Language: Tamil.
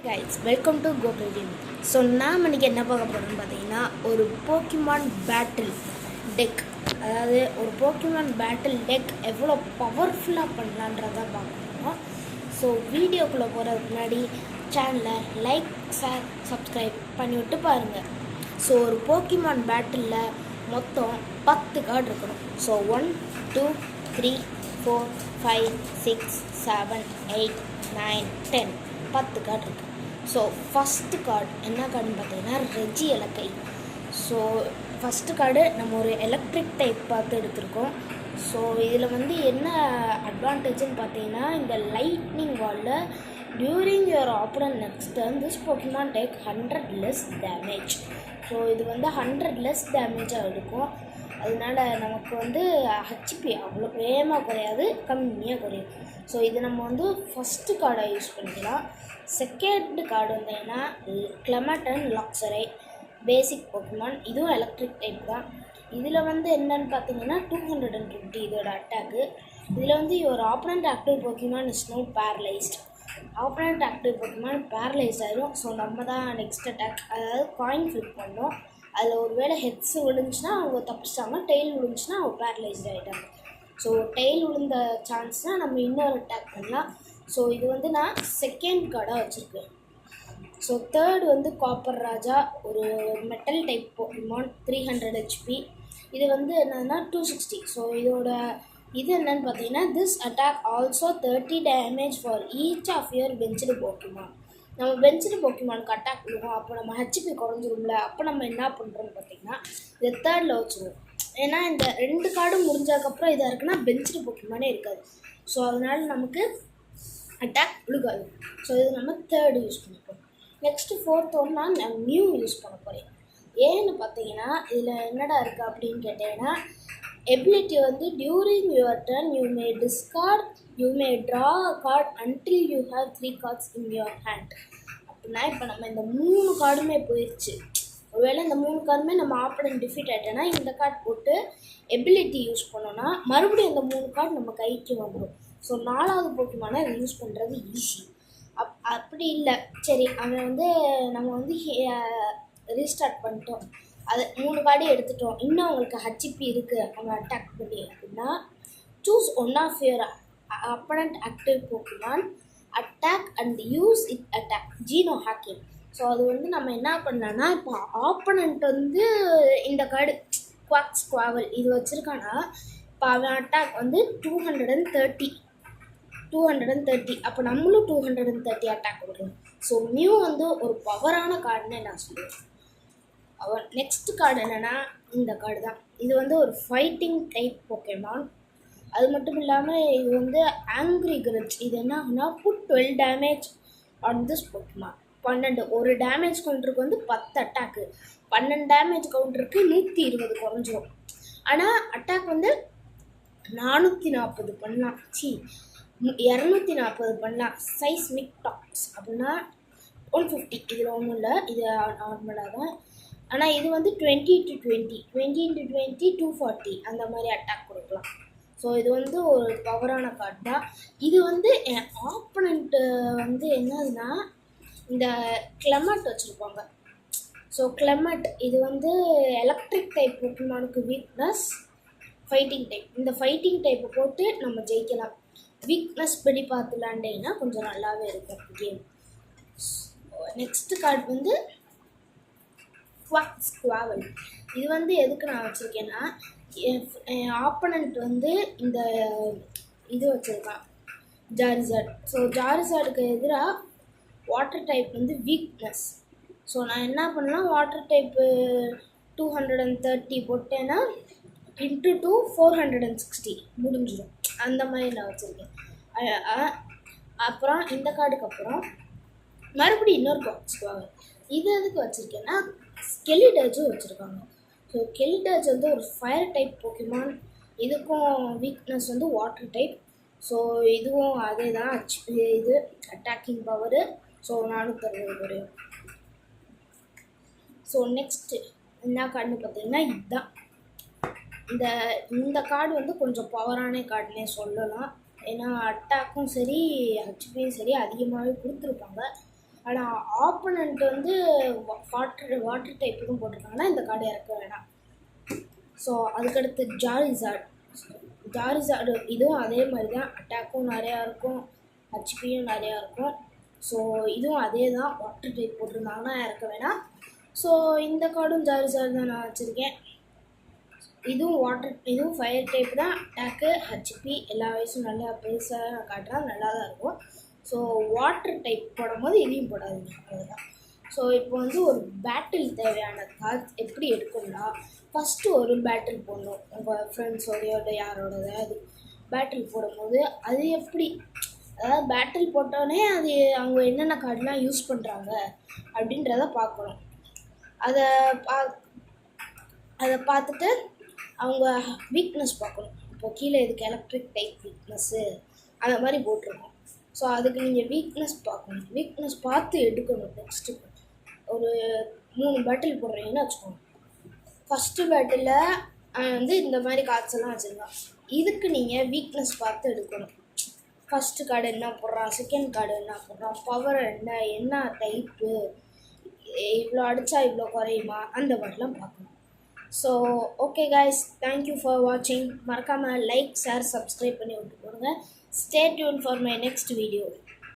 Guys welcome to Gokul game. So நாம் இன்றைக்கி என்ன பார்க்க போகிறோம்னு பார்த்தீங்கன்னா ஒரு போக்கிமான் பேட்டில் டெக், அதாவது ஒரு போக்கிமான் பேட்டில் டெக் எவ்வளோ பவர்ஃபுல்லாக பண்ணலான்றதான் பார்க்கணும். ஸோ வீடியோக்குள்ளே போகிறதுக்கு முன்னாடி சேனலை லைக் ஷேர் சப்ஸ்கிரைப் பண்ணிவிட்டு பாருங்கள். ஸோ ஒரு போக்கிமான் பேட்டிலில் மொத்தம் 10 கார்டு இருக்கணும். ஸோ 1 2 3 4 5 6 7 8 9 10 10 கார்டு இருக்குது. ஸோ ஃபஸ்ட்டு கார்டு என்ன கார்டுன்னு பார்த்தீங்கன்னா ரெஜி இலக்கை. ஸோ ஃபஸ்ட்டு கார்டு நம்ம ஒரு எலக்ட்ரிக் டைப் பார்த்து எடுத்திருக்கோம். ஸோ இதில் என்ன அட்வான்டேஜ்னு பார்த்தீங்கன்னா, இந்த லைட்னிங் வாலில் during your opponent next turn this Pokemon take 100 less damage. So இது 100 லெஸ் டேமேஜாக இருக்கும். அதனால நமக்கு ஹெச்பி அவ்வளோ வேகமாக குறையாது, கம்மியாக குறையும். ஸோ இது நம்ம ஃபஸ்ட்டு கார்டை யூஸ் பண்ணிக்கலாம். செகண்ட் கார்டு கிளமட் அண்ட் லாக்ஸரை பேசிக் போக்கிமான். இதுவும் எலக்ட்ரிக் டைப் தான். இதில் என்னென்னு பார்த்தீங்கன்னா 220 இதோட அட்டாக்கு. இதில் your opponent active Pokémon is no paralysed. Opponent active Pokémon paralyse ஆகிடும். ஸோ நம்ம தான் நெக்ஸ்ட் அட்டாக், அதாவது காயின் ஃப்ளிப் பண்ணோம். அதில் ஒரு வேளை ஹெட்ஸ் விழுந்துச்சுன்னா அவங்க தப்பிச்சிட்டாங்க, டெய்ல் விழுந்துச்சுன்னா அவங்க பேரலைஸ்ட் ஆகிட்டாங்க. ஸோ டெய்ல் விழுந்த சான்ஸ்னால் நம்ம இன்னொரு அட்டாக் பண்ணலாம். ஸோ இது நான் செகண்ட் கார்டாக வச்சுருக்கேன். ஸோ தேர்டு காப்பர் ராஜா, ஒரு மெட்டல் டைப் போக்கிமான், 300 ஹெச்பி. இது என்னன்னா 260. ஸோ இதோட இது என்னன்னு பார்த்தீங்கன்னா, this attack also 30 damage for each of your benched Pokémon. நம்ம பெஞ்சுடு போக்கிமானுக்கு அட்டாக் பண்ணுவோம், அப்போ நம்ம ஹெச்பி குறைஞ்சிரும்ல. அப்போ நம்ம என்ன பண்ணுறோம்னு பார்த்தீங்கன்னா, இதை தேர்டில் வச்சுருவோம். ஏன்னா இந்த 2 கார்டும் முடிஞ்சதுக்கப்புறம் இதாக இருக்குன்னா பெஞ்சுடு போக்கிமானே இருக்காது. ஸோ அதனால நமக்கு அட்டாக் விழுகாது. ஸோ இது நம்ம தேர்டு யூஸ் பண்ணிப்போம். நெக்ஸ்ட்டு ஃபோர்த் நான் மியூ யூஸ் பண்ண போகிறேன். ஏன்னு பார்த்தீங்கன்னா, இதில் என்னடா இருக்குது அப்படின்னு கேட்டீங்கன்னா, ability during your turn you may discard, you may draw a card until you have 3 cards in your hand. அப்படின்னா இப்போ நம்ம இந்த 3 கார்டுமே போயிடுச்சு. ஒருவேளை இந்த 3 கார்டுமே நம்ம ஆப்பனன்ட் டிஃபீட் ஆகிட்டோன்னா இந்த கார்டு போட்டு எபிலிட்டி யூஸ் பண்ணோன்னா மறுபடியும் இந்த 3 கார்டு நம்ம கைக்கு வந்துடும். ஸோ 4வது போக்கிமானை அதை யூஸ் பண்ணுறது ஈஸி. அப்படி இல்லை, சரி அவன் நம்ம ரீஸ்டார்ட் பண்ணிட்டோம், அது 3 கார்டு எடுத்துட்டோம், இன்னும் அவங்களுக்கு ஹெச்பி இருக்குது அவங்க அட்டாக் பண்ணி அப்படின்னா, choose one of your opponent active Pokémon, attack and use it attack ஜீனோ ஹேக்கிங். ஸோ அது நம்ம என்ன பண்ணலான்னா, இப்போ ஆப்பனண்ட் இந்த கார்டு குவாக்ஸ் குவாவல் இது வச்சுருக்கான்னா, இப்போ அவன் அட்டாக் 230. அப்போ நம்மளும் 230 அட்டாக் கொடுக்கணும். ஸோ மியூ ஒரு பவரான கார்டுன்னு நான் சொல்லுவேன். அவன் நெக்ஸ்ட் கார்டு என்னென்னா இந்த கார்டு தான். இது ஒரு ஃபைட்டிங் டைப் போக்கிமான். அது மட்டும் இல்லாமல் இது ஆங்க்ரி கிரட்ஜ். இது என்ன ஆகுனா, put 12 damage on this Pokemon. 12 ஒரு டேமேஜ் கவுண்டருக்கு 10 அட்டாக்கு, 12 டேமேஜ் கவுண்டருக்கு 120 குறைஞ்சிரும். ஆனால் அட்டாக் 440 பண்ணலாம், 240 பண்ணலாம். சைஸ்மிக் டாக்ஸ் அப்படின்னா 150. இதில் ஒன்றும் இல்லை, இது நார்மலாக தான். ஆனால் இது 20 to 20 240 அந்த மாதிரி அட்டாக் கொடுக்கலாம். ஸோ இது ஒரு பவரான கார்டு தான். இது என் ஆப்பனண்ட்டு என்னதுன்னா இந்த கிளமட் வச்சுருப்பாங்க. ஸோ கிளமட் இது எலக்ட்ரிக் டைப் போக்கிமானுக்கு வீக்னஸ், ஃபைட்டிங் டைப். இந்த ஃபைட்டிங் டைப்பை போட்டு நம்ம ஜெயிக்கலாம். வீக்னஸ் படி பார்த்து விளாண்டிங்கன்னா கொஞ்சம் நல்லாவே இருக்கும் கேம். நெக்ஸ்ட்டு கார்டு குவாக்ஸ் குவாவல். இது எதுக்கு நான் வச்சுருக்கேன்னா, என் ஆப்பனண்ட் இந்த இது வச்சுருக்கான் ஜாரிசார்ட். ஸோ ஜாரிசார்டுக்கு எதிராக வாட்டர் டைப் வீக்னஸ். ஸோ நான் என்ன பண்ணலாம், வாட்டர் டைப்பு 230 போட்டேன்னா இன்ட்டு 2 460 முடிஞ்சிடும். அந்த மாதிரி நான் வச்சுருக்கேன். அப்புறம் இந்த கார்டுக்கு அப்புறம் மறுபடியும் இன்னொரு பாக்ஸ் வாங்க. இது எதுக்கு வச்சுருக்கேன்னா, ஸ்கெலிடர்ஜும் வச்சுருக்காங்க. ஸோ ஸ்கெலிடர்ஜ் ஒரு ஃபயர் டைப் போக்கிமான். இதுக்கும் வீக்னஸ் வாட்டர் டைப். ஸோ இதுவும் அதே தான், இது அட்டாக்கிங் பவரு. ஸோ 460 வரையும். ஸோ நெக்ஸ்ட்டு என்ன கார்டுன்னு பார்த்தீங்கன்னா இதுதான். இந்த கார்டு கொஞ்சம் பவரான கார்டுனே சொல்லலாம். ஏன்னா அட்டாக்கும் சரி ஹெச்பியும் சரி அதிகமாகவே கொடுத்துருப்பாங்க. ஆனால் ஆப்போனண்ட் வந்து வாட்டர் டைப்புக்கும் போட்டிருக்காங்கன்னா இந்த கார்டு இறக்க வேணாம். ஸோ அதுக்கடுத்து ஜாரிசார்டு இதுவும் அதே மாதிரி தான், அட்டாக்கும் நிறையா இருக்கும், ஹெச்பியும் நிறையா இருக்கும். ஸோ இதுவும் அதே தான், வாட்டர் டைப் போட்டிருந்தாங்கன்னா இறக்க வேணாம். ஸோ இந்த கார்டும் ஜாரிசார்டு தான் நான் வச்சுருக்கேன். இதுவும் ஃபயர் டைப் தான், அட்டாக்கு ஹெச்பி எல்லா வயசும் நல்லா பெருசாக காட்டுறா நல்லா தான் இருக்கும். ஸோ வாட்டர் டைப் போடும்போது இதையும் போடாதீங்க, அவ்வளோதான். ஸோ இப்போ வந்து ஒரு பேட்டில் தேவையான கார்ட்ஸ் எப்படி எடுக்கணும்னா, ஃபஸ்ட்டு ஒரு பேட்டில் போடணும். உங்கள் ஃப்ரெண்ட்ஸோடையோ இல்லை யாரோடது அது பேட்டில் போடும்போது அது எப்படி, அதாவது பேட்டில் போட்டோடனே அது அவங்க என்னென்ன கார்டெலாம் யூஸ் பண்ணுறாங்க அப்படின்றத பார்க்கணும். அதை பார்த்துட்டு அவங்க வீக்னஸ் பார்க்கணும். இப்போ கீழே இதுக்கு எலக்ட்ரிக் டைப் வீக்னஸ்ஸு அந்த மாதிரி போட்டிருக்கோம். ஸோ அதுக்கு நீங்கள் வீக்னஸ் பார்க்கணும், வீக்னஸ் பார்த்து எடுக்கணும். நெக்ஸ்ட்டு ஒரு 3 பேட்டில் போடுறீங்கன்னு வச்சுக்கோங்க. ஃபஸ்ட்டு பேட்டிலில் வந்து இந்த மாதிரி கார்ட்ஸ் எல்லாம் வச்சுருக்கான். இதுக்கு நீங்கள் வீக்னஸ் பார்த்து எடுக்கணும். ஃபஸ்ட்டு கார்டு என்ன போடுறான், செகண்ட் கார்டு என்ன போடுறான், பவர் என்ன டைப்பு, இவ்வளோ அடித்தா இவ்வளோ குறையுமா, அந்த மாதிரிலாம் பார்க்கணும். So okay guys, thank you for வாட்சிங். மறக்காமல் லைக், ஷேர், சப்ஸ்கிரைப் பண்ணி விட்டு போடுங்க. Stay tune for my next video.